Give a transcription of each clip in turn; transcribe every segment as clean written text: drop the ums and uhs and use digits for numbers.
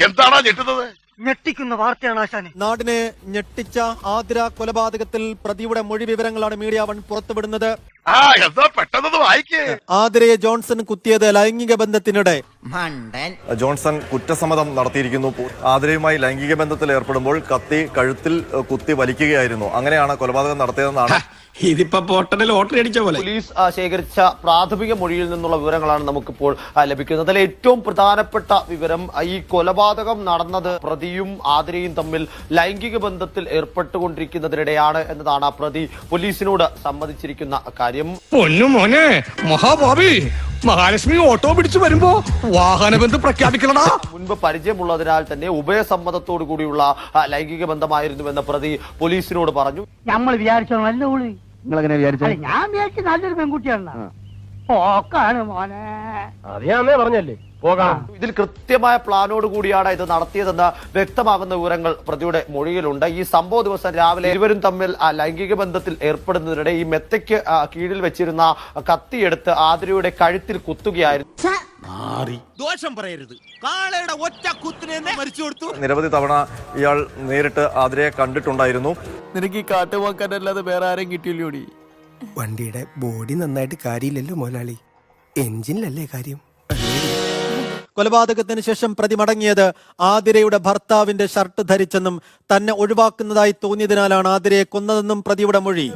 എന്താണോ ഞെട്ടുന്നത്? ഞെട്ടിക്കുന്ന വാർത്തയാണ് ആശാനെ. നാടിനെ ഞെട്ടിച്ച ആതിര കൊലപാതകത്തിൽ പ്രതിയുടെ മൊഴി വിവരങ്ങളാണ് മീഡിയ വൺ പുറത്തുവിടുന്നത്. എന്താ പെട്ടെന്ന് വായിക്കേ. ആതിരയെ ജോൺസൺ കുത്തിയത് ലൈംഗിക ബന്ധത്തിനിടെ. ജോൺസൺ കുറ്റസമ്മതം നടത്തിയിരിക്കുന്നു. ആതിരയുമായി ലൈംഗിക ബന്ധത്തിൽ ഏർപ്പെടുമ്പോൾ കത്തി കഴുത്തിൽ കുത്തി വലിക്കുകയായിരുന്നു. അങ്ങനെയാണ് കൊലപാതകം നടത്തിയതെന്നാണ് ഇതിപ്പോ പോർട്ടലിൽ ലോട്ടറി അടിച്ച പോലെ. പോലീസ് ശേഖരിച്ച പ്രാഥമിക മൊഴിയിൽ നിന്നുള്ള വിവരങ്ങളാണ് നമുക്കിപ്പോൾ ലഭിക്കുന്നത്. അതിൽ ഏറ്റവും പ്രധാനപ്പെട്ട വിവരം, ഈ കൊലപാതകം നടന്നത് പ്രതിയും ആതിരയും തമ്മിൽ ലൈംഗിക ബന്ധത്തിൽ ഏർപ്പെട്ടുകൊണ്ടിരിക്കുന്നതിനിടെയാണ് എന്നതാണ് ആ പ്രതി പോലീസിനോട് സമ്മതിച്ചിരിക്കുന്ന കാര്യം. പൊന്നു മോനെ മഹാഭാവി, മഹാലക്ഷ്മി ഓട്ടോ പിടിച്ചു വരുമ്പോ വാഹനബന്ധം പ്രഖ്യാപിക്കണടാ. മുൻപ് പരിചയമുള്ളതിനാൽ തന്നെ ഉഭയസമ്മതത്തോടു കൂടിയുള്ള ലൈംഗിക ബന്ധമായിരുന്നുവെന്ന് പ്രതി പോലീസിനോട് പറഞ്ഞു. നമ്മൾ വിചാരിച്ചോ നല്ല ഊളി. നിങ്ങളെങ്ങനെ വിചാരിച്ചു? ഞാൻ വിചാരിച്ചു നല്ലൊരു പെൺകുട്ടിയാണ്. പോക്കാണ് മോനെ. അറിയാന്നേ പറഞ്ഞല്ലേ പോകാം. ഇതിൽ കൃത്യമായ പ്ലാനോട് കൂടിയാണ് ഇത് നടത്തിയതെന്ന് വ്യക്തമാകുന്ന വിവരങ്ങൾ പ്രതിയുടെ മൊഴിയിലുണ്ട്. ഈ സംഭവ ദിവസം രാവിലെ ഇരുവരും തമ്മിൽ ലൈംഗിക ബന്ധത്തിൽ ഏർപ്പെടുന്നതിനിടെ ഈ മെത്തയ്ക്ക് കീഴിൽ വെച്ചിരുന്ന കത്തിയെടുത്ത് ആതിരയുടെ കഴുത്തിൽ കുത്തുകയായിരുന്നു. ദോഷം പറയരുത്, കാളയുടെ ഒറ്റ കുത്തിനെ മരിച്ചു കൊടുത്തു. നിരവധി തവണ ഇയാൾ നേരിട്ട് ആതിരയെ കണ്ടിട്ടുണ്ടായിരുന്നു. നിനക്ക് ഈ കാട്ടുപോക്കാനല്ലാതെ വേറെ ആരെയും കിട്ടിയില്ലോടി? വണ്ടിയുടെ ബോഡി നന്നായിട്ട് കാര്യമില്ലല്ലോ മുതലാളി, എഞ്ചിനിലല്ലേ കാര്യം. കൊലപാതകത്തിന് ശേഷം പ്രതി മടങ്ങിയത് ആതിരയുടെ ഭർത്താവിന്റെ ഷർട്ട് ധരിച്ചെന്നും തന്നെ ഒഴിവാക്കുന്നതായി തോന്നിയതിനാലാണ് ആതിരയെ കൊന്നതെന്നും പ്രതിയുടെ മൊഴി.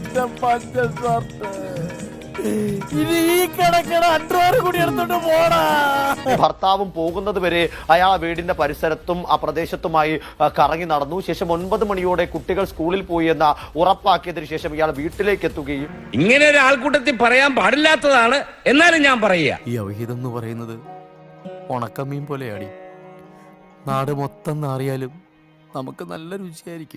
ഭർത്താവും പോകുന്നത് വരെ അയാൾ വീടിന്റെ പരിസരത്തും ആ പ്രദേശത്തുമായി കറങ്ങി നടന്നു. ശേഷം 9 മണിയോടെ കുട്ടികൾ സ്കൂളിൽ പോയി എന്ന് ഉറപ്പാക്കിയതിനു ശേഷം ഇയാൾ വീട്ടിലേക്ക് എത്തുകയും ഇങ്ങനെ ഒരു ആൾക്കൂട്ടത്തിൽ പറയാൻ പാടില്ലാത്തതാണ്, എന്നാലും ഞാൻ പറയുക. ഈ അവഹിതം എന്ന് പറയുന്നത് ഉണക്കമീൻ പോലെയാടി. നാട് മൊത്തം നാറിയാലും നമുക്ക് നല്ല രുചിയായിരിക്കും.